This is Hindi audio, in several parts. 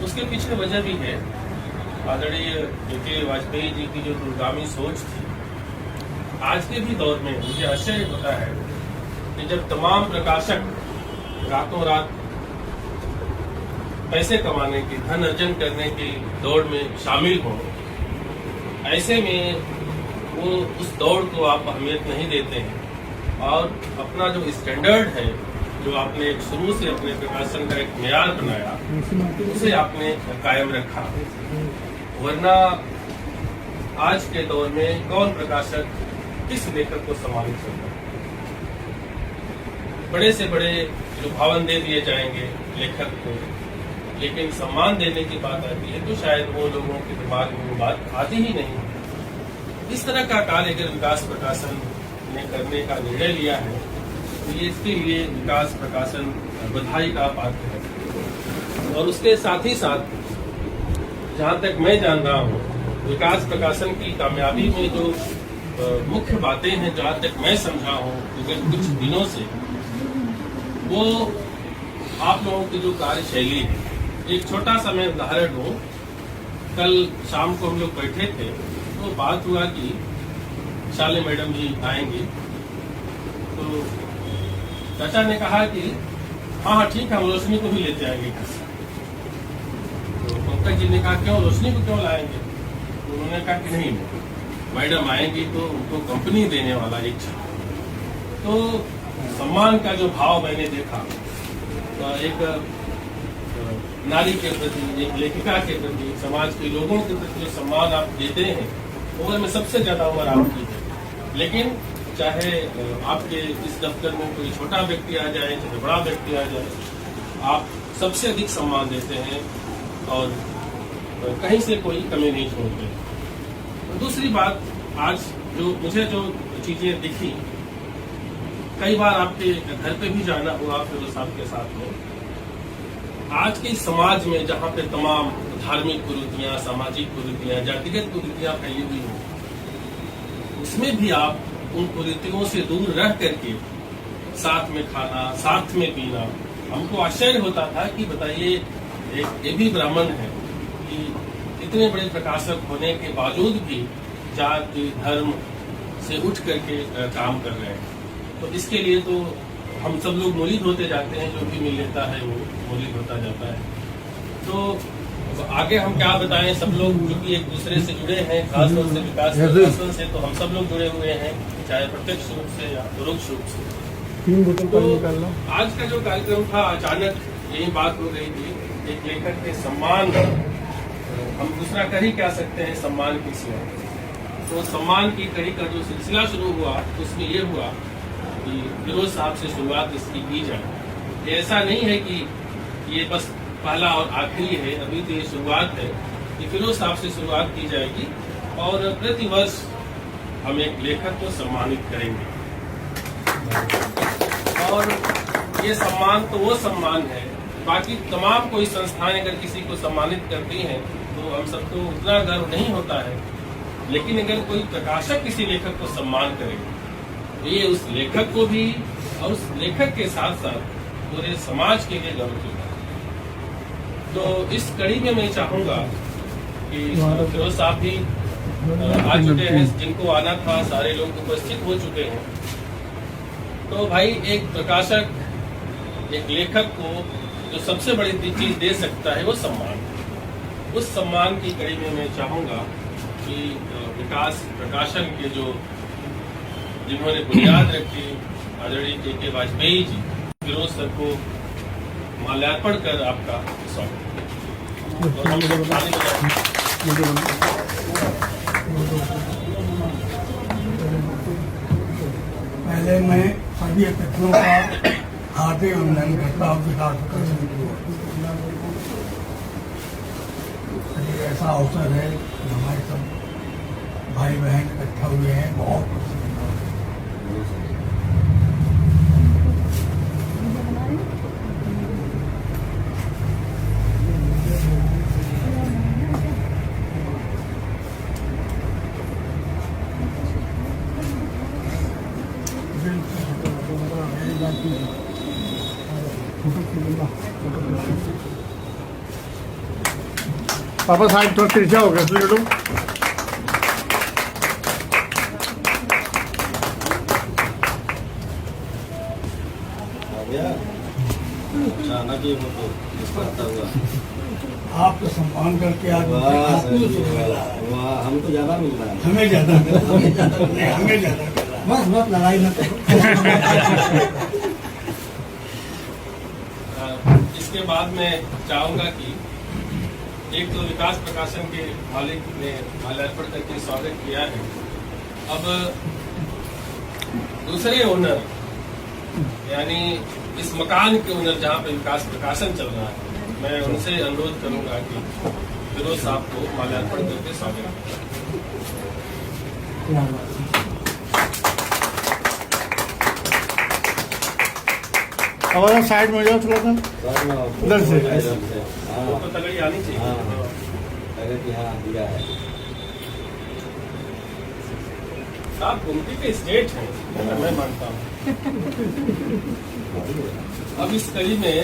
उसके पीछे वजह भी है। आदरणीय के वाजपेयी जी की जो दूरगामी सोच थी, आज के भी दौर में मुझे आश्चर्य होता है कि जब तमाम प्रकाशक रातों रात पैसे कमाने की, धन अर्जन करने की दौड़ में शामिल हों, ऐसे में वो उस दौड़ को आप अहमियत नहीं देते हैं और अपना जो स्टैंडर्ड है, जो आपने शुरू से अपने प्रकाशन का एक मेयार बनाया, उसे आपने कायम रखा। वरना आज के दौर में कौन प्रकाशक किस लेखक को सम्मानित करता है? बड़े से बड़े लुभावन दे दिए जाएंगे लेखक को, लेकिन सम्मान देने की बात आती है तो शायद वो लोगों के दिमाग में वो बात आती ही नहीं। इस तरह का कार्य अगर विकास प्रकाशन ने करने का निर्णय लिया है तो ये इसके लिए विकास प्रकाशन बधाई का पात्र है। और उसके साथ ही साथ जहाँ तक मैं जान रहा हूँ, विकास प्रकाशन की कामयाबी में जो मुख्य बातें हैं, जहाँ तक मैं समझा हूँ कुछ दिनों से, वो आप लोगों की जो कार्यशैली है। एक छोटा सा मैं उदाहरण दूं। कल शाम को हम लोग बैठे थे तो बात हुआ कि शाले मैडम जी आएंगी, तो चाचा ने कहा कि हाँ ठीक है, हम रोशनी को भी लेते आएंगे घर से। तो पंकज जी ने कहा क्यों, रोशनी को क्यों लाएंगे? तो उन्होंने कहा कि नहीं, मैडम आएंगी तो उनको कंपनी देने वाला एक छात्र। तो सम्मान का जो भाव मैंने देखा, तो एक नारी के प्रति, एक लेखिका के प्रति, समाज के लोगों के प्रति जो सम्मान आप देते हैं, उम्र में सबसे ज्यादा उम्र आपकी है। लेकिन चाहे आपके इस दफ्तर में कोई छोटा व्यक्ति आ जाए, चाहे बड़ा व्यक्ति आ जाए, आप सबसे अधिक सम्मान देते हैं और कहीं से कोई कमी नहीं छोड़ते। दूसरी बात, आज जो मुझे जो चीजें दिखी, कई बार आपके घर पे भी जाना हुआ फिरोज साहब के साथ में। आज के समाज में जहाँ पे तमाम धार्मिक कुरीतियां, सामाजिक कुरीतियां, जातिगत कुरीतियां फैली हुई हैं, उसमें भी आप उन कुरीतियों से दूर रह करके साथ में खाना, साथ में पीना। हमको आश्चर्य होता था कि बताइए, एक ये भी ब्राह्मण है कि इतने बड़े प्रकाशक होने के बावजूद भी जाति धर्म से उठ करके काम कर रहे हैं। तो इसके लिए तो हम सब लोग मोलित होते जाते हैं, जो भी मिल लेता है वो मोलित होता जाता है। तो आगे हम क्या बताएं, सब लोग क्योंकि एक दूसरे से जुड़े हैं, खासतौर से विकास प्रकाशन से तो हम सब लोग जुड़े हुए हैं, चाहे प्रत्यक्ष रूप से या परोक्ष रूप से। तो आज का जो कार्यक्रम था, अचानक यही बात हो गई थी, एक लेखक के सम्मान, हम दूसरा कर ही क्या सकते हैं सम्मान की सिवा। तो सम्मान की कड़ी का जो सिलसिला शुरू हुआ, उसमें ये हुआ कि फिरोज साहब से शुरुआत इसकी की जाए। ऐसा नहीं है कि ये बस पहला और आखिरी है, अभी तो ये शुरुआत है कि फिरोज साहब से शुरुआत की जाएगी और प्रतिवर्ष हम एक लेखक को सम्मानित करेंगे। और ये सम्मान तो वो सम्मान है, बाकी तमाम कोई संस्थाएं अगर किसी को सम्मानित करती हैं तो हम सबको उतना गर्व नहीं होता है, लेकिन अगर कोई प्रकाशक किसी लेखक को सम्मान करेगा, ये उस लेखक को भी और उस लेखक के साथ साथ पूरे समाज के लिए गर्व की बात है। तो इस कड़ी में मैं चाहूंगा कि फिरोज साहब भी आ चुके हैं, जिनको आना था सारे लोग उपस्थित हो चुके हैं। तो भाई, एक प्रकाशक एक लेखक को जो सबसे बड़ी चीज दे सकता है वो सम्मान। उस सम्मान की कड़ी में मैं चाहूंगा कि विकास प्रकाशन के जो जिन्होंने बुनियाद रखी, आदरणीय के वाजपेयी जी, फिरोज सर को माल्यार्पण कर आपका स्वागत। पहले मैं सभी अतिथियों का हार्दिक अभिनंदन करता हूँ विकास प्रकाशन को। ऐसा अवसर है कि हमारे सब भाई बहन इकट्ठा हुए हैं, बहुत पापा साइड थोड़ा तिरछा हो गया तो चलो। अचानक ही वो तो करता हुआ आपको सम्मान करके आज वाह आपको सर, जो मिला है, वाह हमको ज्यादा मिल रहा है। हमें ज्यादा मिला, हमें ज्यादा मिला, हमें ज्यादा मिला। बस बस लड़ाई न करो। इसके बाद मैं चाहूंगा कि एक तो विकास प्रकाशन के मालिक ने माल्यार्पण करके स्वागत किया है। अब दूसरे ओनर यानी इस मकान के ओनर जहाँ पे विकास प्रकाशन चल रहा है, मैं उनसे अनुरोध करूंगा कि फिरोज साहब को माल्यार्पण करके स्वागत अब साइड में हो जाओ थोड़ा सा। इधर से। वो तो तगड़ी आनी चाहिए। हाँ। लगे कि हाँ दिया है। साहब गुमटी के स्टेट हैं, मैं मानता हूँ। अब इस कड़ी में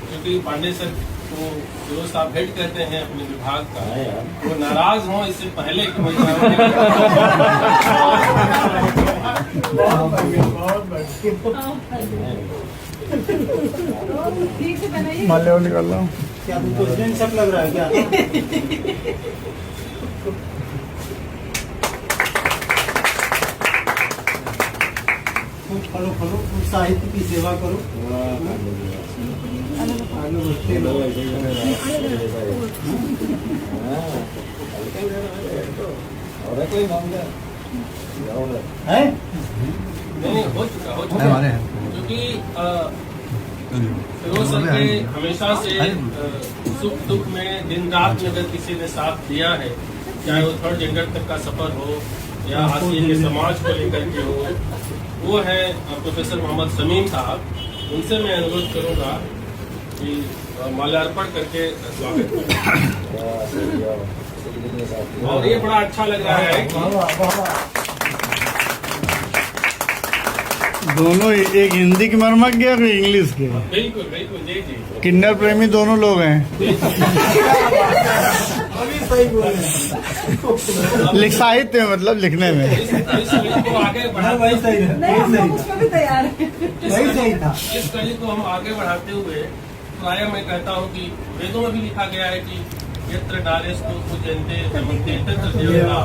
क्योंकि पांडे सर को फिरोज साहब हेड कहते हैं अपने विभाग का, हाँ यार। वो नाराज हों इससे पहले कि मैं माल्या निकाल लो। क्या तुमको प्रेसिडेंट सब लग रहा है क्या? कुछ फलो फलो कुछ साहित्य की सेवा करो। आगे बढ़ते रहो। और कोई मामला है? नहीं हो चुका क्योंकि फिरोज सर के हमेशा से सुख दुख में दिन रात में अगर किसी ने साथ दिया है, चाहे वो थर्ड जेंडर तक का सफर हो या हाशिए के समाज को लेकर के हो, वो है प्रोफेसर मोहम्मद शमीम साहब। उनसे मैं अनुरोध करूंगा कि माल्यार्पण करके स्वागत करें। और ये बड़ा अच्छा लग रहा है कि दोनों एक हिंदी के मर्मज्ञ और इंग्लिश के। बिल्कुल बिल्कुल जी जी किन्नर प्रेमी दोनों लोग हैं। अभी सही बोले। लिख साहित्य में मतलब लिखने में। इस कड़ी को आगे वही सही है। नहीं, हम लोग उसमें भी तैयार हैं। वही सही था। इस कड़ी को हम आगे बढ़ाते हुए प्राय मैं कहता हूँ कि वेदों में भी लिखा गया है कि यत्र नारेश को पूजन्ते नमन्ते तत्र देवता।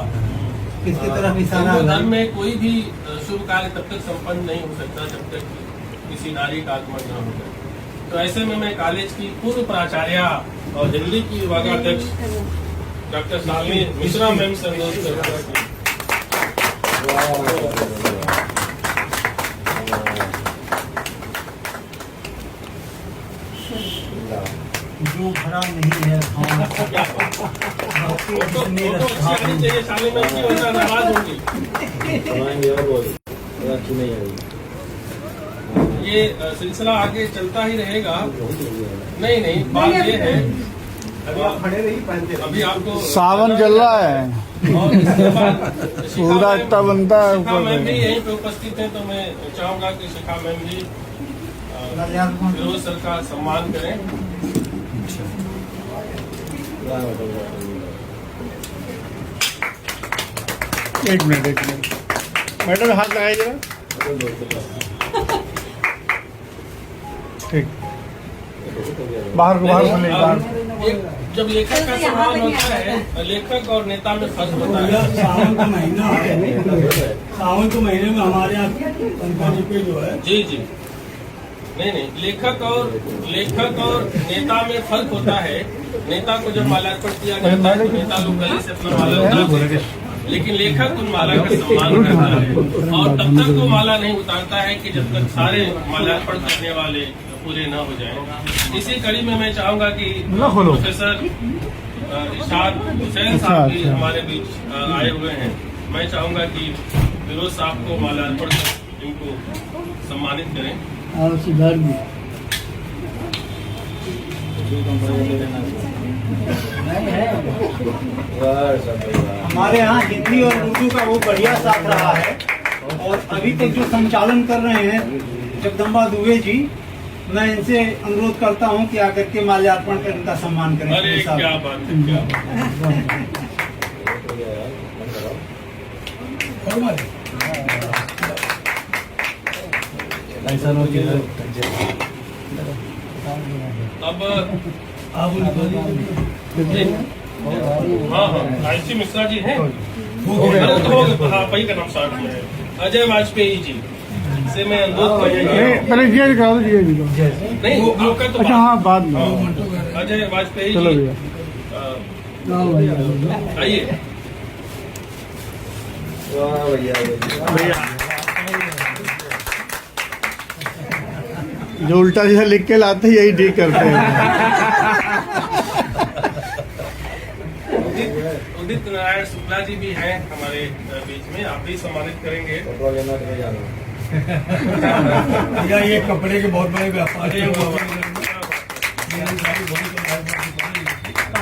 किसकी तरफ इशारा हिंदू है? धर्म में कोई भी शुभ कार्य तब तक संपन्न नहीं हो सकता जब तक किसी नारी का आगमन न हो जाए। तो ऐसे में मैं कॉलेज की पूर्व प्राचार्य और दिल्ली की विभागाध्यक्ष डॉक्टर शालिनी मिश्रा मैम से अनुरोध करूंगा कि जो भरा नहीं है फोटो अच्छी आनी चाहिए। शालिनी मैम की वजह नाराज होंगी। ये सिलसिला आगे चलता ही रहेगा। नहीं नहीं, बात ये है खड़े रही पहनते अभी आपको सावन चल रहा है और इसके बाद पूरा इतना बनता है शिखा ऊपर मैम भी से। यहीं पे उपस्थित है, तो मैं चाहूंगा कि शिखा मैम भी फिरोज सर का सम्मान करें। एक मिनट मैडम हाथ लगाइए जरा। ठीक बाहर को ले बाहर। एक जब लेखक का सम्मान होता है, लेखक और नेता में फर्क होता है। सावन का महीना है, सावन के महीने में हमारे यहाँ पंकज जी पे जो है जी जी नहीं नहीं, लेखक और नेता में फर्क होता है। नेता को जब माल्यार्पण किया जाता है तो नेता लोग गले से अपना माला उतारते हैं, लेकिन लेखक उन माला का सम्मान करता है और तब तक वो माला नहीं उतारता है कि जब तक सारे माल्यार्पण करने वाले पूरे न हो जाएं। इसी कड़ी में मैं चाहूंगा कि प्रोफेसर इरशाद हुसैन साहब भी हमारे बीच आए हुए हैं। मैं चाहूंगा कि फिरोज साहब को माल्यार्पण कर इनको सम्मानित करें। और सुधार भी हमारे यहाँ हिंदी और उर्दू का वो बढ़िया साथ रहा है। और अभी तक जो संचालन कर रहे हैं जगदम्बा दुबे जी, मैं इनसे अनुरोध करता हूँ कि आकर के माल्यार्पण कर इनका सम्मान करें। अरे क्या बात है, क्या बात है। अब हाँ आईसी मिश्रा जी हैं, हाँ पही का नाम साथ में है। अजय वाजपेयी जी से मैं अनुरोध पहले जी दिखा दो, जी दिखा नहीं आपका तो अच्छा हाँ बाद में अजय वाजपेयी चलो जी भैया आइए भैया जो उल्टा सीधा लिख के लाते हैं यही ठीक करते हैं। उदित नारायण शुक्ला जी भी हैं हमारे बीच में, आप भी सम्मानित करेंगे। भैया ये कपड़े के बहुत बड़े व्यापारी हैं।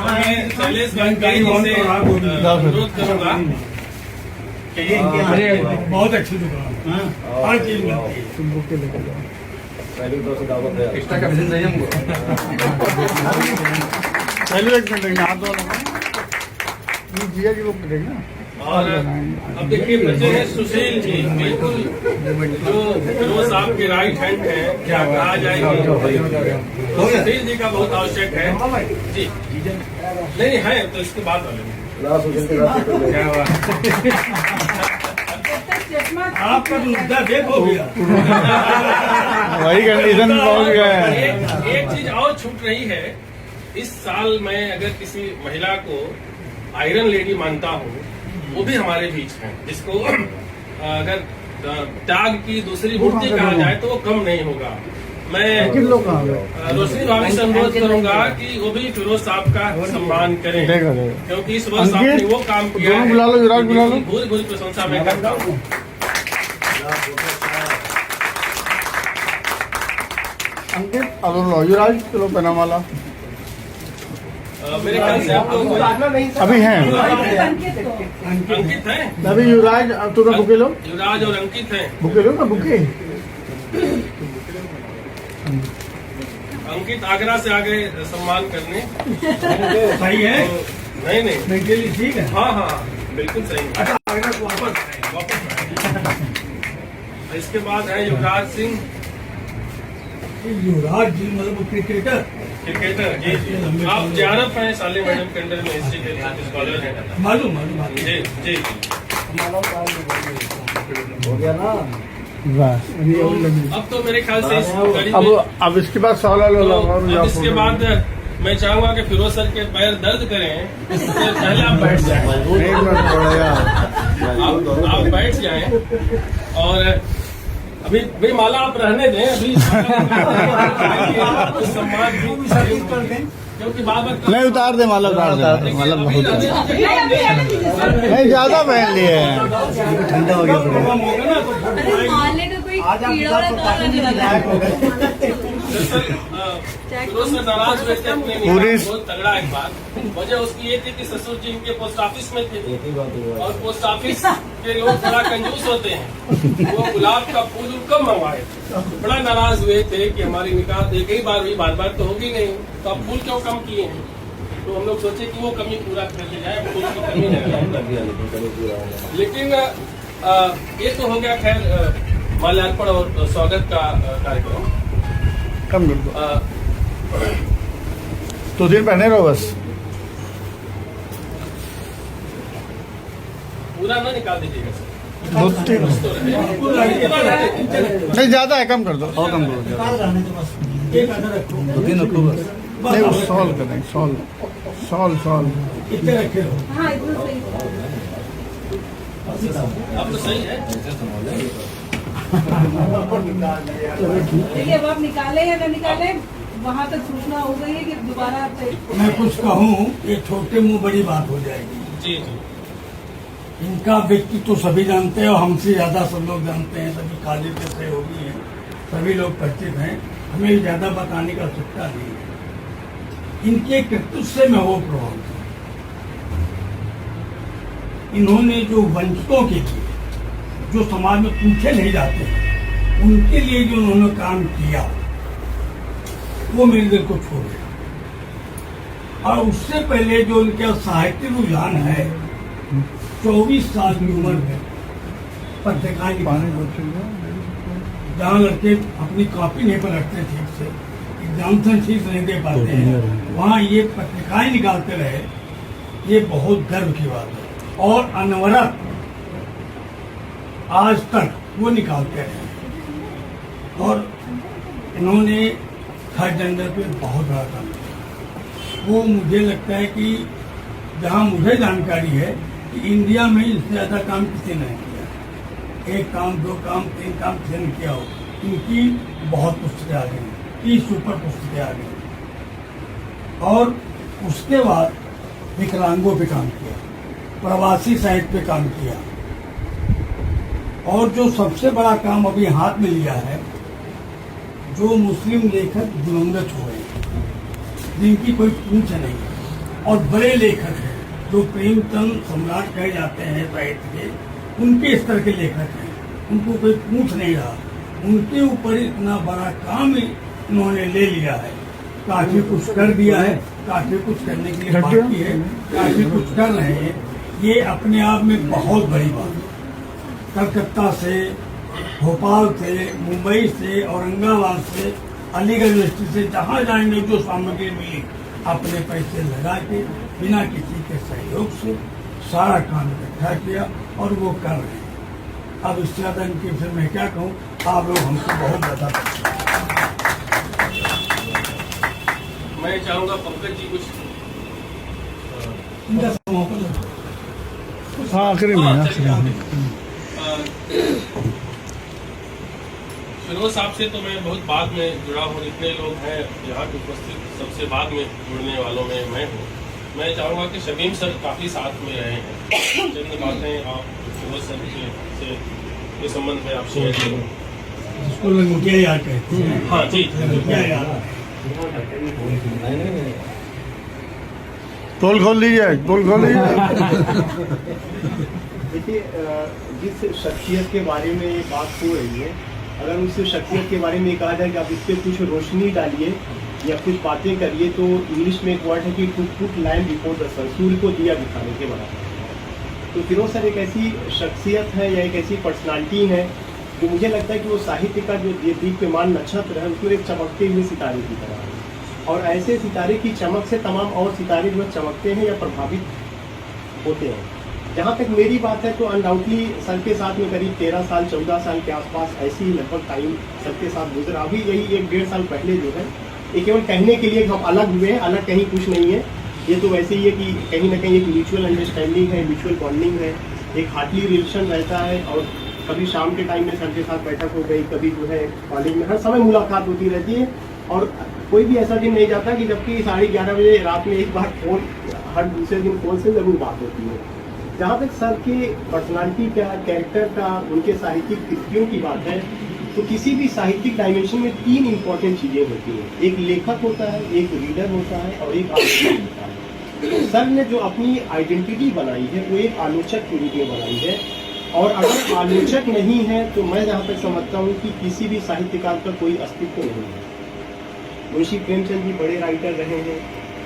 मैं शैलेश वाजपेयी जी से अनुरोध करूंगा कि बहुत अच्छी दुकान, हर चीज मिलती है। तुम बुक के लेके जाओ। पहले एक मिनट हाथ धो लेना। जिया जी बुक करेंगे ना। और अब देखिए बचे हैं सुशील जी, बिल्कुल जो फिरोज साहब के राइट हैंड है, क्या कहा जाएगी, सुशील जी का बहुत आवश्यक है जी। नहीं है तो इसके बाद वाले आपका तो मुद्दा देखो भैया। वही कंडीशन में पहुंच गए हैं। एक चीज और छूट रही है, इस साल मैं अगर किसी महिला को आयरन लेडी मानता हूँ, वो भी हमारे बीच हैं, जिसको अगर त्याग की दूसरी मूर्ति कहा जाए तो वो कम नहीं होगा। मैं रोशनी भाभी से अनुरोध करूंगा कि वो भी फिरोज साहब का सम्मान करें, क्योंकि इस वर्ष आपने वो काम किया है, बुला लो, विराट बुला लो। पूरी पूरी प्रशंसा मैं करता हूँ। अंकित अब लो युवराज चलो पहनामाला मेरे ख्याल से आप लोग अभी हैं। अंकित हैं, अभी युवराज अब तुम्हें बुके लो, युवराज और अंकित हैं। बुके लो ना बुके। अंकित आगरा से आ गए सम्मान करने। सही है, नहीं नहीं मेरे लिए ठीक है। हाँ हाँ बिल्कुल सही है। अच्छा आगरा को वापस वापस इसके बाद है युवराज सिंह, युवराज जी मतलब क्रिकेटर। क्रिकेटर जी जी। आप JRF हैं, साले मैडम के अंडर में हिस्ट्री के स्कॉलर हैं। मालूम जी जी जी। अब तो मेरे ख्याल से इस कड़ी में अब इसके बाद सवाल अब इसके बाद मैं चाहूंगा कि फिरोज सर के पैर दर्द करें, उससे पहले आप बैठ जाएं। आप बैठ जाएं और अभी भाई माला आप रहने दें, अभी सम्मान क्योंकि बाबा नहीं उतार दे माला, उतार दे माला बहुत नहीं ज्यादा पहन लिए हैं। ठंडा हो गया थोड़ा। मारने का कोई कीड़ा वाला तो फिरोज सर नाराज हुए थे अपने पूरी बहुत तगड़ा एक बात। वजह उसकी ये थी कि ससुर जी इनके पोस्ट ऑफिस में थे और पोस्ट ऑफिस के लोग बड़ा कंजूस होते हैं, वो गुलाब का फूल कम मंगवाए, बड़ा नाराज हुए थे कि हमारी निकाह एक ही बार हुई, बार बार तो होगी नहीं, तो अब फूल क्यों कम किए हैं। तो हम लोग सोचे कि वो कमी पूरा कर ले जाए, फूल की कमी नहीं रहे। लेकिन ये तो हो गया खैर माल्यार्पण और स्वागत का कार्यक्रम। कम कर दो, 2 दिन पहने रहो बस। पूरा ना निकाल दीजिएगा सर, 2-3 कुछ तो रहे। नहीं ज्यादा है, कम कर दो और कम करो। एक आधा रखो, 2-3 रखो बस। नहीं वो सॉल्व करें, सॉल्व इतने रखे हो। हाँ इतना सही अब तो सही है। देखिए अब आप निकाले या न निकाले, वहाँ तक सूचना हो गई है कि दोबारा आप मैं कुछ कहूँ ये छोटे मुंह बड़ी बात हो जाएगी। जी जी इनका व्यक्तित्व तो सभी जानते हैं और हमसे ज्यादा सब लोग जानते हैं, सभी काले के सहयोगी हैं, सभी लोग परिचित हैं, हमें ज्यादा बताने का आवश्यकता नहीं है। इनके कृतित्व से मैं वो प्रभावित हूँ। इन्होंने जो वंचितों के लिए, जो समाज में पूछे नहीं जाते हैं, उनके लिए जो उन्होंने काम किया वो मेरे दिल को छू गया। और उससे पहले जो उनका साहित्य रुझान है, 24 साल की उम्र में पत्रिकाएं जहाँ लड़के अपनी कॉपी नहीं पलटते ठीक से, एग्जामिनेशन ठीक नहीं दे पाते हैं, वहाँ ये पत्रिकाएं निकालते रहे, ये बहुत गर्व की बात है। और अनवरत आज तक वो निकालते रहे और इन्होंने थर्ड जेंडर पे बहुत बड़ा काम किया। वो मुझे लगता है कि जहाँ मुझे जानकारी है कि इंडिया में इससे ज़्यादा काम किसी ने नहीं किया। 1 काम 2 काम 3 काम किसी ने किया हो। इनकी बहुत पुस्तकें आ गई, 30 ऊपर पुस्तकें आ गई। और उसके बाद विकलांगों पे काम किया, प्रवासी साहित्य पे काम किया, और जो सबसे बड़ा काम अभी हाथ में लिया है, जो मुस्लिम लेखक दिवंगत हुए हैं, जिनकी कोई पूछ नहीं, और बड़े लेखक हैं जो प्रेमचंद सम्राट कहे जाते हैं साहित्य के, उनके स्तर के लेखक हैं, उनको कोई पूछ नहीं रहा, उनके ऊपर इतना बड़ा काम इन्होंने ले लिया है। काफी कुछ कर दिया है, काफी कुछ करने के लिए बाकी है, काफी कुछ कर रहे हैं। ये अपने आप में बहुत बड़ी बात है। कलकत्ता से, भोपाल से, मुंबई से, औरंगाबाद से, अलीगढ़ यूनिवर्सिटी से, जहाँ जाएंगे जो सामग्री मिली, अपने पैसे लगा के बिना किसी के सहयोग से सारा काम इकट्ठा किया और वो कर रहे हैं। अब इससे ज़्यादा इनके विषय में क्या कहूँ, आप लोग हमको बहुत ज़्यादा। मैं चाहूंगा पंकज जी कुछ इनका समापन आखिरी में फिरोज साहब से तो मैं बहुत बाद में जुड़ा हूँ। इतने लोग हैं यहाँ के उपस्थित, सबसे बाद में जुड़ने वालों में मैं हूँ। मैं चाहूँगा कि शमीम सर काफ़ी साथ में रहे हैं, चंद बातें आप फिरोज सर से इस संबंध में आप शेयर करें। जिसको लंगोटिया याद कहते हैं। हाँ जी, लंगोटिया याद। पोल खोल लीजिए, पोल खोल लीजिए। देखिए, जिस शख्सियत के बारे में ये बात हो रही है, अगर उस शख्सियत के बारे में कहा जाए कि आप इस पर कुछ रोशनी डालिए या कुछ बातें करिए, तो इंग्लिश में एक वर्ड है कि to put lime before the sun, सूर्य को दिया दिखाने के बराबर। तो फिरोज सर एक ऐसी शख्सियत है या एक ऐसी पर्सनालिटी है जो मुझे लगता है कि वो साहित्य का जो दीप्यमान नक्षत्र है, उसमें एक चमकते हुए सितारे की तरह है। और ऐसे सितारे की चमक से तमाम और सितारे जो चमकते हैं या प्रभावित होते हैं। जहाँ तक मेरी बात है तो अनडाउटली सर के साथ में करीब 13 साल 14 साल के आसपास ऐसी ही लगभग टाइम सर के साथ गुजरा। अभी यही 1-1.5 साल पहले जो है, ये केवल कहने के लिए हम अलग हुए हैं, अलग कहीं कुछ नहीं है। ये तो वैसे ही है कि कहीं ना कहीं एक म्यूचुअल अंडरस्टैंडिंग है, म्यूचुअल बॉन्डिंग है, एक हार्टली रिलेशन रहता है। और कभी शाम के टाइम में सर के साथ बैठक हो गई, कभी जो है कॉलेज में हर समय मुलाकात होती रहती है। और कोई भी ऐसा दिन नहीं जाता कि जबकि 11:30 बजे रात में एक बार फोन, हर दूसरे दिन फोन से जरूर बात होती है। जहाँ तक सर के पर्सनालिटी का, कैरेक्टर का, उनके साहित्यिक कृतियों की बात है, तो किसी भी साहित्यिक डायमेंशन में 3 इंपॉर्टेंट चीज़ें होती हैं। एक लेखक होता है, एक रीडर होता है और एक आलोचक होता है। तो सर ने जो अपनी आइडेंटिटी बनाई है वो एक आलोचक के रूप में बनाई है। और अगर आलोचक नहीं है तो मैं जहाँ तक समझता हूँ कि किसी भी साहित्यकार का कोई अस्तित्व नहीं है। मुंशी प्रेमचंद जी बड़े राइटर रहे हैं,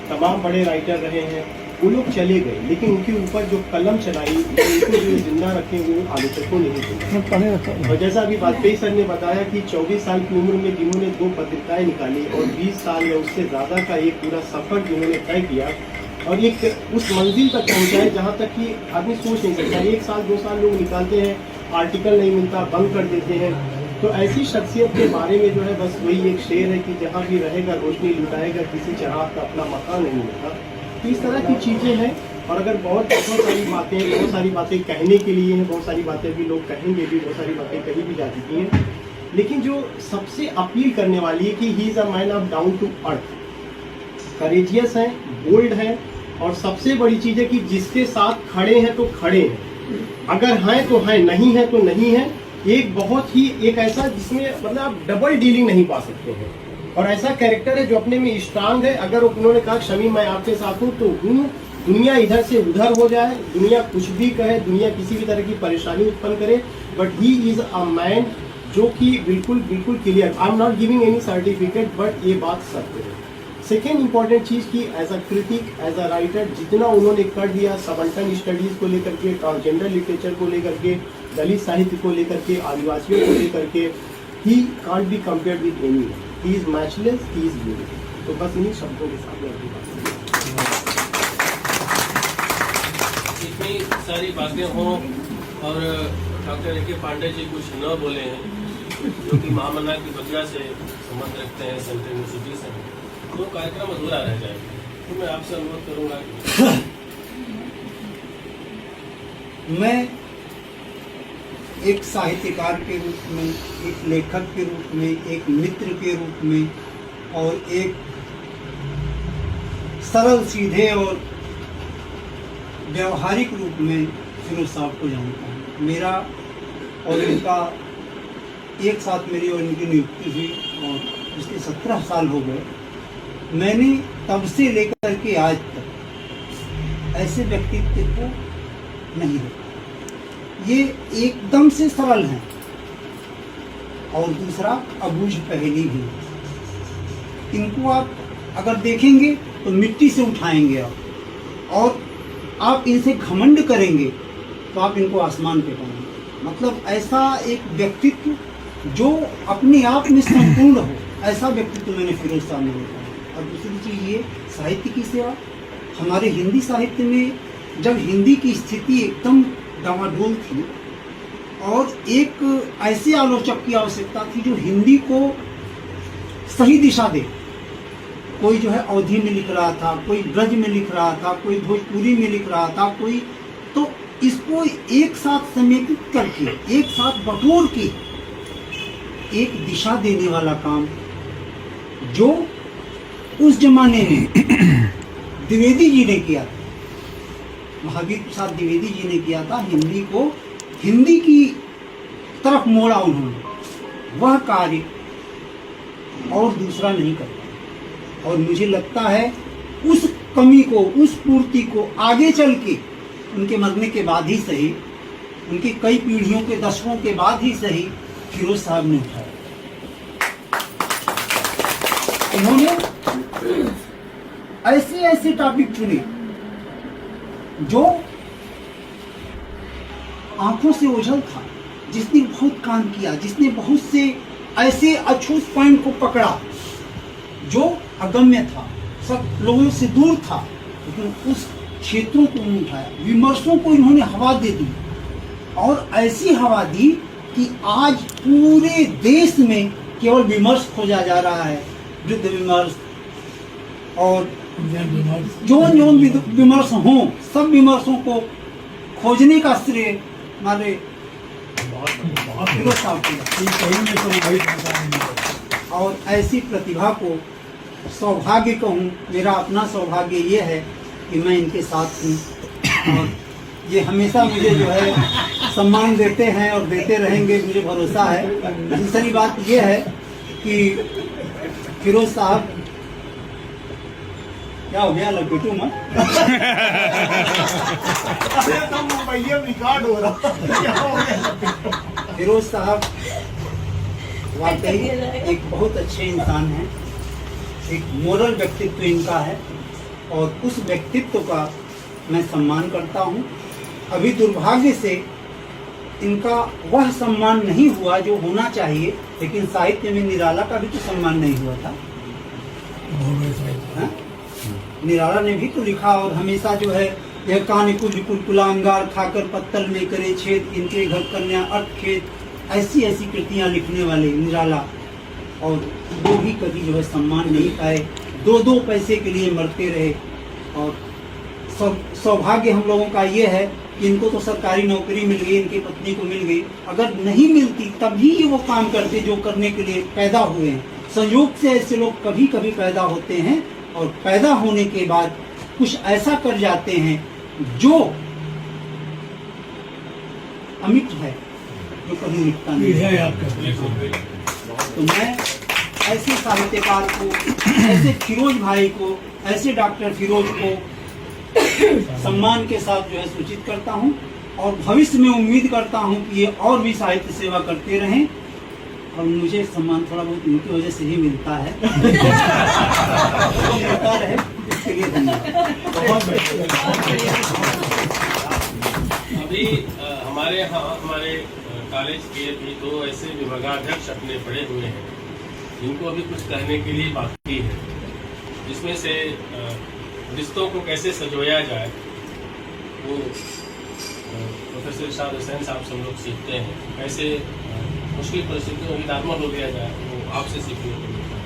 तमाम बड़े राइटर रहे हैं, वो लोग चले गए, लेकिन उनके ऊपर जो कलम चलाई, उनको जो जिंदा रखे वो आलोचकों ने ही किया। और जैसा अभी वाजपेयी सर ने बताया कि 24 साल की उम्र में जिन्होंने 2 पत्रिकाएं निकाली और 20 साल या उससे ज़्यादा का एक पूरा सफर जिन्होंने तय किया और एक उस मंजिल तक पहुंचाए जहां तक कि आदमी सोच नहीं सकता। 1 साल 2 साल लोग निकालते हैं, आर्टिकल नहीं मिलता, बंद कर देते हैं। तो ऐसी शख्सियत के बारे में जो है बस वही एक शेर है कि जहाँ भी रहेगा रोशनी लुटाएगा, किसी चिराग का अपना मकान नहीं होता। तो इस तरह की चीज़ें हैं। और अगर बहुत सारी बातें कहने के लिए हैं, बहुत सारी बातें भी लोग कहेंगे भी, बहुत सारी बातें कही भी जा चुकी हैं, लेकिन जो सबसे अपील करने वाली है कि he is a man of down to earth, courageous है, बोल्ड है, और सबसे बड़ी चीज़ है कि जिसके साथ खड़े हैं तो खड़े हैं, अगर हैं तो हैं, नहीं है तो नहीं है। एक बहुत ही एक ऐसा जिसमें मतलब आप डबल डीलिंग नहीं पा सकते हैं। और ऐसा कैरेक्टर है जो अपने में स्ट्रांग है। अगर उन्होंने कहा शमीम मैं आपके साथ हूँ तो हूँ, दुनिया इधर से उधर हो जाए, दुनिया कुछ भी कहे, दुनिया किसी भी तरह की परेशानी उत्पन्न करे, but he is a man जो कि बिल्कुल बिल्कुल clear, I am not giving any certificate, but ये बात सत्य है। सेकेंड इंपॉर्टेंट चीज की as a critic, as a writer, जितना उन्होंने कर दिया सबल्टन स्टडीज को लेकर के, ट्रांसजेंडर लिटरेचर को लेकर के, दलित साहित्य को लेकर के, आदिवासियों को लेकर के, he can't be compared with any, he is matchless, he is beautiful. तो बस इन्हीं शब्दों के साथ मैं अपनी बात इतनी सारी बातें हों और डॉक्टर ए के पांडे जी कुछ न बोले हैं, जो कि महामना की वजह से संबंध रखते हैं सेंट्रल यूनिवर्सिटी से, तो कार्यक्रम अधूरा रह जाएगा। तो मैं आपसे अनुरोध करूंगा कि मैं एक साहित्यकार के रूप में, एक लेखक के रूप में, एक मित्र के रूप में और एक सरल सीधे और व्यवहारिक रूप में फिरोज साहब को जानता हूँ। मेरा और इनका एक साथ मेरी और इनकी नियुक्ति हुई और इसके 17 साल हो गए। मैंने तब से लेकर के आज तक ऐसे व्यक्तित्व को नहीं देखा। ये एकदम से सरल हैं और दूसरा अबूझ पहेली भी। इनको आप अगर देखेंगे तो मिट्टी से उठाएंगे आप, और आप इनसे घमंड करेंगे तो आप इनको आसमान पे पाएंगे। मतलब ऐसा एक व्यक्तित्व जो अपने आप में संपूर्ण हो, ऐसा व्यक्तित्व मैंने फिरोज साहब में देखा। और दूसरी चीज़ ये साहित्य की सेवा। हमारे हिंदी साहित्य में जब हिंदी की स्थिति एकदम डामाडोल थी और एक ऐसे आलोचक की आवश्यकता थी जो हिंदी को सही दिशा दे। कोई जो है अवधी में लिख रहा था, कोई ब्रज में लिख रहा था, कोई भोजपुरी में लिख रहा था, कोई, तो इसको एक साथ समेकित करके, एक साथ बटोर के एक दिशा देने वाला काम जो उस जमाने में द्विवेदी जी ने किया था, महावीर प्रसाद द्विवेदी जी ने किया था। हिंदी को हिंदी की तरफ मोड़ा उन्होंने, वह कार्य और दूसरा नहीं करता। और मुझे लगता है उस कमी को, उस पूर्ति को आगे चल के उनके मरने के बाद ही सही, उनकी कई पीढ़ियों के दशकों के बाद ही सही, फिरोज साहब ने उठाया। उन्होंने ऐसे ऐसे टॉपिक चुने जो आंखों से ओझल था, जिसने बहुत काम किया, जिसने बहुत से ऐसे अछूत पॉइंट को पकड़ा जो अगम्य था, सब लोगों से दूर था, लेकिन उस क्षेत्रों को उन्होंने उठाया। विमर्शों को इन्होंने हवा दे दी और ऐसी हवा दी कि आज पूरे देश में केवल विमर्श खोजा जा रहा है, वृद्ध विमर्श और जो विमर्श हों, सब विमर्शों को खोजने का श्रेय हमारे फिरोज साहब को। और ऐसी प्रतिभा को सौभाग्य कहूँ, मेरा अपना सौभाग्य ये है कि मैं इनके साथ हूँ और ये हमेशा मुझे जो है सम्मान देते हैं और देते रहेंगे, मुझे भरोसा है। दूसरी बात ये है कि फिरोज साहब, क्या हो गया, लपेटू मत। फिरोज साहब वाकई एक बहुत अच्छे इंसान हैं, एक मोरल व्यक्तित्व इनका है और उस व्यक्तित्व का मैं सम्मान करता हूँ। अभी दुर्भाग्य से इनका वह सम्मान नहीं हुआ जो होना चाहिए, लेकिन साहित्य में निराला का भी तो सम्मान नहीं हुआ था। निराला ने भी तो लिखा और हमेशा जो है यह कान कुलांगार खाकर पत्तल में करे छेद, इनके घर कन्या अर्थ खेत, ऐसी ऐसी कृतियां लिखने वाले निराला, और वो भी कभी जो है सम्मान नहीं पाए, दो दो पैसे के लिए मरते रहे। और सौभाग्य हम लोगों का ये है कि इनको तो सरकारी नौकरी मिल गई, इनकी पत्नी को मिल गई। अगर नहीं मिलती तभी ये वो काम करते जो करने के लिए पैदा हुए हैं। संयोग से ऐसे लोग कभी कभी पैदा होते हैं और पैदा होने के बाद कुछ ऐसा कर जाते हैं जो अमिट है, जो कभी मिटता नहीं है। तो मैं ऐसे साहित्यकार को, ऐसे फिरोज भाई को, ऐसे डॉक्टर फिरोज को सम्मान के साथ जो है सूचित करता हूं और भविष्य में उम्मीद करता हूं कि ये और भी साहित्य सेवा करते रहें और मुझे सम्मान थोड़ा बहुत उनकी वजह से ही मिलता है। मिलता रहे, इसके लिए धन्यवाद। बहुत बढ़िया। अभी हमारे यहाँ हमारे कॉलेज के भी 2 ऐसे विभागाध्यक्ष अपने पड़े हुए हैं जिनको अभी कुछ कहने के लिए बाकी है, जिसमें से रिश्तों को कैसे सजोया जाए वो प्रोफेसर इरशाद हुसैन साहब से हम लोग सीखते हैं, कैसे मुश्किल परिस्थितियों में नॉर्मल हो लिया जाए वो आपसे सीखने को मिलता है।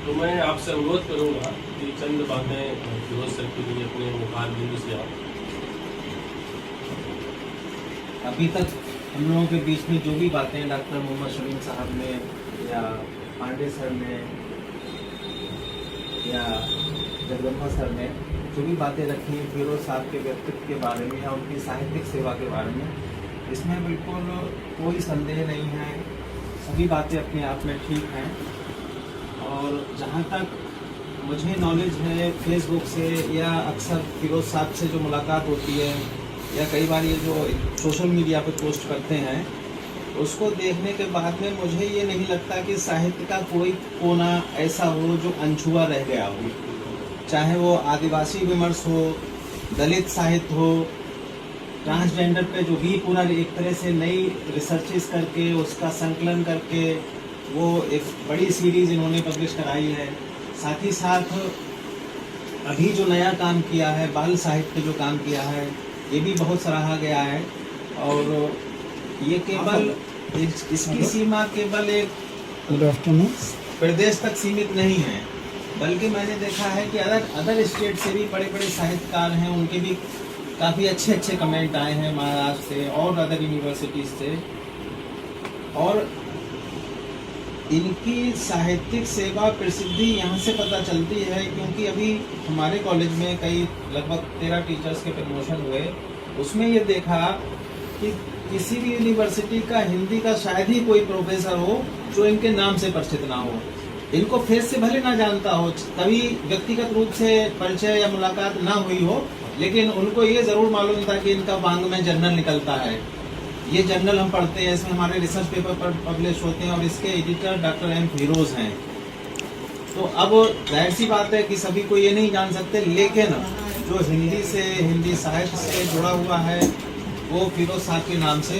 तो मैं आपसे अनुरोध करूँगा कि चंद बातें फिरोज सर के लिए अपने मुखार बिंदु से आप। अभी तक हम लोगों के बीच में जो भी बातें डॉक्टर मोहम्मद शमीम साहब ने या पांडे सर ने या जगदम्बा सर ने जो भी बातें रखी हैं फिरोज साहब के व्यक्तित्व के बारे में या उनकी साहित्यिक सेवा के बारे में, इसमें बिल्कुल कोई संदेह नहीं है। सभी बातें अपने आप में ठीक हैं। और जहाँ तक मुझे नॉलेज है फेसबुक से या अक्सर फिरोज साहब से जो मुलाकात होती है या कई बार ये जो सोशल मीडिया पे पोस्ट करते हैं, उसको देखने के बाद में मुझे ये नहीं लगता कि साहित्य का कोई कोना ऐसा हो जो अनछुआ रह गया हो, चाहे वो आदिवासी विमर्श हो, दलित साहित्य हो, ट्रांसजेंडर पे जो भी पूरा एक तरह से नई रिसर्चेस करके उसका संकलन करके वो एक बड़ी सीरीज इन्होंने पब्लिश कराई है। साथ ही साथ अभी जो नया काम किया है, बाल साहित्य जो काम किया है, ये भी बहुत सराहा गया है। और ये केवल इसकी सीमा केवल एक प्रदेश तक सीमित नहीं है, बल्कि मैंने देखा है कि अदर स्टेट से भी बड़े बड़े साहित्यकार हैं, उनके भी काफ़ी अच्छे कमेंट आए हैं महाराष्ट्र से और अदर यूनिवर्सिटीज से। और इनकी साहित्यिक सेवा प्रसिद्धि यहाँ से पता चलती है, क्योंकि अभी हमारे कॉलेज में कई लगभग 13 टीचर्स के प्रमोशन हुए। उसमें ये देखा कि किसी भी यूनिवर्सिटी का हिंदी का शायद ही कोई प्रोफेसर हो जो इनके नाम से परिचित ना हो। इनको फेस से भले ना जानता हो, कभी व्यक्तिगत रूप से परिचय या मुलाकात ना हुई हो, लेकिन उनको ये जरूर मालूम था कि इनका वांग में जर्नल निकलता है। ये जर्नल हम पढ़ते हैं, इसमें हमारे रिसर्च पेपर पर पब्लिश होते हैं और इसके एडिटर डॉक्टर एम फिरोज हैं। तो अब जाहिर सी बात है कि सभी को ये नहीं जान सकते, लेकिन जो हिंदी साहित्य से जुड़ा हुआ है वो फिरोज साहब के नाम से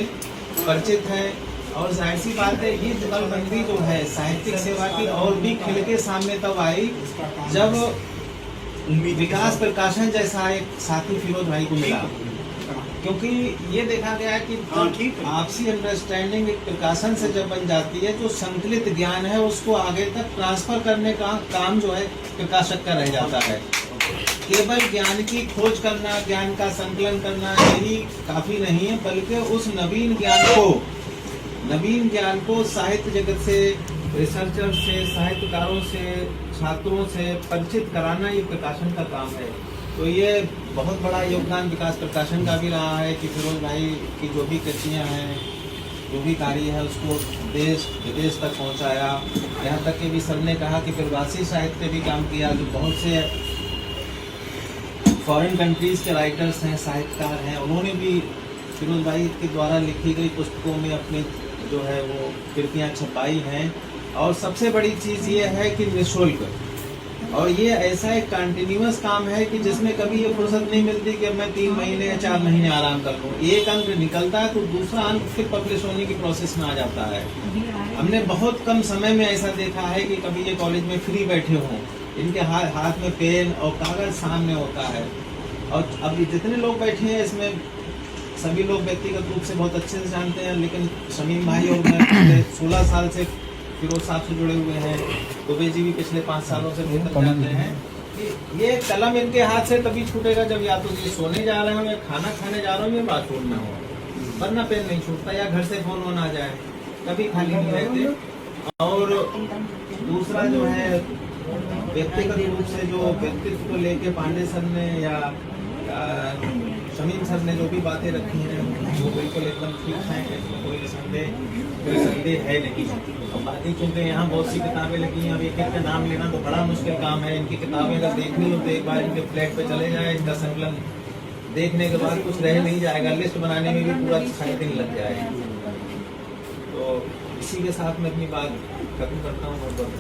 परिचित है। और जाहिर सी बात है ये जुगलबंदी जो है साहित्यिक सेवा की और भी खिल के सामने तब आई जब विकास प्रकाशन जैसा एक साथी फिरोज भाई को मिला, क्योंकि ये देखा गया है कि आपसी अंडरस्टैंडिंग एक प्रकाशन से जब बन जाती है तो संकलित ज्ञान है उसको आगे तक ट्रांसफर करने का काम जो है प्रकाशक का रह जाता है। केवल ज्ञान की खोज करना, ज्ञान का संकलन करना यही काफी नहीं है, बल्कि उस नवीन ज्ञान को साहित्य जगत से, रिसर्चर से, साहित्यकारों से, छात्रों से परिचित कराना ये प्रकाशन का काम है। तो ये बहुत बड़ा योगदान विकास प्रकाशन का भी रहा है कि फिरोज भाई की जो भी कृतियाँ हैं, जो भी कार्य है उसको देश विदेश तक पहुंचाया। यहाँ तक कि भी सर ने कहा कि प्रवासी साहित्य भी काम किया, जो बहुत से फॉरेन कंट्रीज के राइटर्स हैं, साहित्यकार हैं, उन्होंने भी फिरोज भाई के द्वारा लिखी गई पुस्तकों में अपनी जो है वो कृतियाँ छपाई हैं। और सबसे बड़ी चीज़ ये है कि निःशुल्क, और ये ऐसा एक कंटिन्यूअस काम है कि जिसमें कभी ये फुर्सत नहीं मिलती कि अब मैं 3 महीने या 4 महीने आराम कर लूँ। एक अंक निकलता है तो दूसरा अंक फिर पब्लिश होने की प्रोसेस में आ जाता है। हमने बहुत कम समय में ऐसा देखा है कि कभी ये कॉलेज में फ्री बैठे हों, इनके हाथ में पेन और कागज सामने होता है। और अब जितने लोग बैठे हैं इसमें सभी लोग व्यक्तिगत रूप से बहुत अच्छे से जानते हैं, लेकिन शमीम भाई और मैं पिछले 16 साल से फिरोज साहब से जुड़े हुए हैं, दुबे जी भी पिछले 5 सालों से बेहतर जानते हैं कि ये कलम इनके हाथ से तभी छूटेगा जब या तो ये सोने जा रहे हो या खाना खाने जा रहे हो या बाथरूम में हो, वरना पेन नहीं छूटता, या घर से फोन होना जाए, कभी खाली नहीं रहते। और दूसरा जो है व्यक्तिगत रूप से जो व्यक्तित्व को लेके पांडे सर ने या शमीम सर ने जो भी बातें रखी हैं वो बिल्कुल एकदम ठीक हैं, इसमें कोई संदेह है नहीं। और बाकी चूंकि यहाँ बहुत सी किताबें लगी हैं, अब एक का नाम लेना तो बड़ा मुश्किल काम है। इनकी किताबें अगर देखनी हो तो एक बार इनके फ्लैट पे चले जाए, इनका संकलन देखने के बाद कुछ रह नहीं जाएगा, लिस्ट बनाने में भी पूरा 6 दिन लग जाएगा। तो इसी के साथ मैं अपनी बात खत्म करता हूँ। बहुत बहुत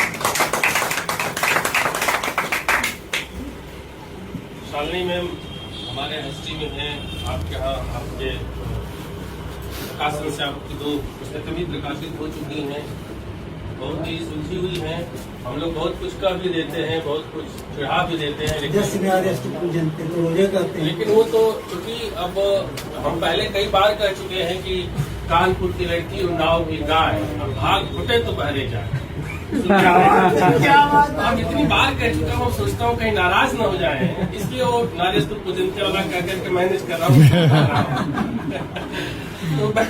शालिनी मैम हमारे एसटी में हैं, आपके यहाँ आपके प्रकाशन से आपकी 2 पुस्तकें भी प्रकाशित हो चुकी हैं, बहुत ही सुलझी हुई हैं। हम लोग बहुत कुछ का भी देते हैं, बहुत कुछ चढ़ा भी देते हैं, लेकिन वो तो क्योंकि अब हम पहले कई बार कह चुके हैं कि कानपुर की लड़की उन्नाव की गाय, अब भाग फुटे तो बहरे जाए। हम इतनी बार कह चुका हूँ, सोचता हूँ कहीं नाराज न हो जाए, इसलिए वो नारेस्तु पूजनते वाला कह करके मैनेज कर रहा हूँ। तो मैं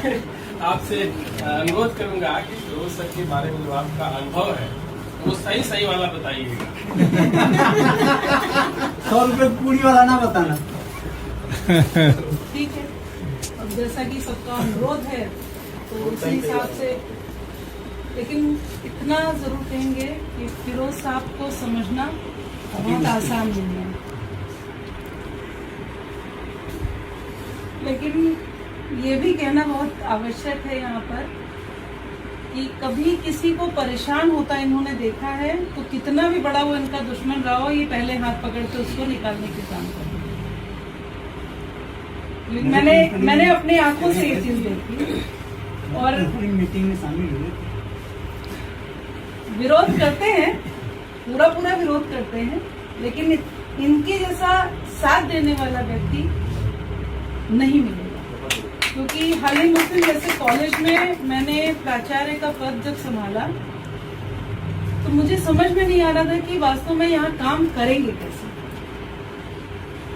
आपसे अनुरोध करूंगा कि फिरोज सर के बारे में जो आपका अनुभव है वो सही वाला बताइएगा। 100 रुपए पूरी वाला ना बताना। ठीक है, अब जैसा कि सबका अनुरोध है तो उसी हिसाब से, लेकिन इतना जरूर कहेंगे कि फिरोज साहब को समझना बहुत आसान नहीं है, लेकिन ये भी कहना बहुत आवश्यक है यहाँ पर कि कभी किसी को परेशान होता इन्होंने देखा है तो कितना भी बड़ा वो इनका दुश्मन रहा हो, ये पहले हाथ पकड़ के उसको निकालने के काम करते। मैंने अपनी आंखों से ये चीज देखी और मीटिंग में शामिल हुए, विरोध करते हैं, पूरा विरोध करते हैं, लेकिन इनके जैसा साथ देने वाला व्यक्ति नहीं मिलेगा। क्योंकि हाल मुस्लिम जैसे कॉलेज में मैंने प्राचार्य का पद जब संभाला तो मुझे समझ में नहीं आ रहा था कि वास्तव में यहाँ काम करेंगे कैसे,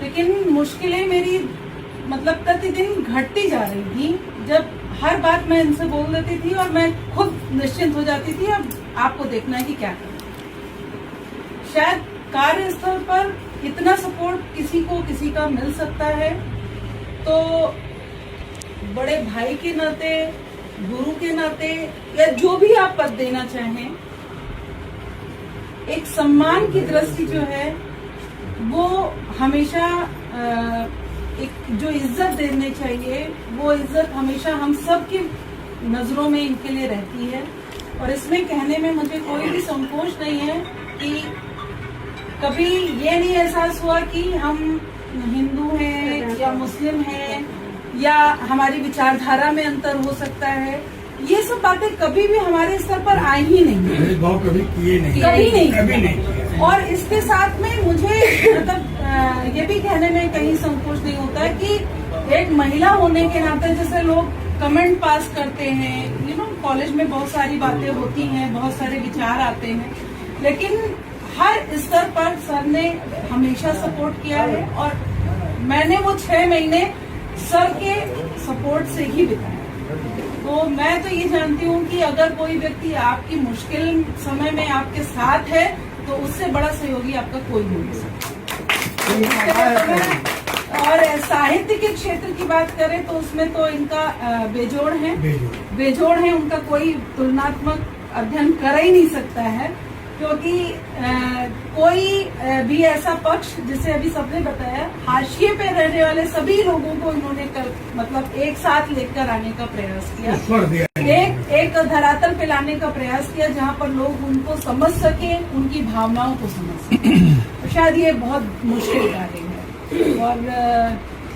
लेकिन मुश्किलें मेरी मतलब प्रतिदिन घटती जा रही थी। जब हर बात मैं इनसे बोल देती थी और मैं खुद निश्चिंत हो जाती थी, अब आपको देखना है कि क्या करना। शायद कार्यस्थल पर इतना सपोर्ट किसी का मिल सकता है तो बड़े भाई के नाते, गुरु के नाते, या जो भी आप पद देना चाहें, एक सम्मान की दृष्टि जो है वो हमेशा एक जो इज्जत देनी चाहिए वो इज्जत हमेशा हम सब की नजरों में इनके लिए रहती है। और इसमें कहने में मुझे कोई भी संकोच नहीं है कि कभी ये नहीं एहसास हुआ कि हम हिंदू हैं या मुस्लिम हैं या हमारी विचारधारा में अंतर हो सकता है, ये सब बातें कभी भी हमारे स्तर पर आई ही नहीं, भेदभाव कभी किए नहीं, कभी नहीं। और इसके साथ में मुझे मतलब ये भी कहने में कहीं संकोच नहीं होता है कि एक महिला होने के नाते जैसे लोग कमेंट पास करते हैं, कॉलेज में बहुत सारी बातें होती हैं, बहुत सारे विचार आते हैं, लेकिन हर स्तर पर सर ने हमेशा सपोर्ट किया है और मैंने वो 6 महीने सर के सपोर्ट से ही बिताया। तो मैं तो ये जानती हूँ कि अगर कोई व्यक्ति आपकी मुश्किल समय में आपके साथ है तो उससे बड़ा सहयोगी आपका कोई नहीं सकता। और साहित्य के क्षेत्र की बात करें तो उसमें तो इनका बेजोड़ है, उनका कोई तुलनात्मक अध्ययन कर ही नहीं सकता है, क्योंकि कोई भी ऐसा पक्ष, जिसे अभी सबने बताया, हाशिए पे रहने वाले सभी लोगों को इन्होंने मतलब एक साथ लेकर आने का प्रयास किया, एक धरातल पे लाने का प्रयास किया जहां पर लोग उनको समझ सके, उनकी भावनाओं को समझ सके। तो शायद ये बहुत मुश्किल कार्य है और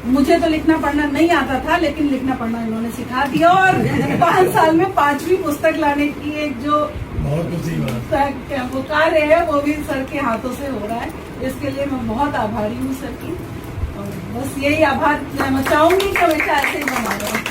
मुझे तो लिखना पढ़ना नहीं आता था, लेकिन लिखना पढ़ना इन्होंने सिखा दिया और 5 साल में 5वीं पुस्तक लाने की एक जो वो कार्य है वो भी सर के हाथों से हो रहा है। इसके लिए मैं बहुत आभारी हूँ सर की, और बस यही आभार मैं चाहूंगी कि हमेशा ऐसे ही बना रहे।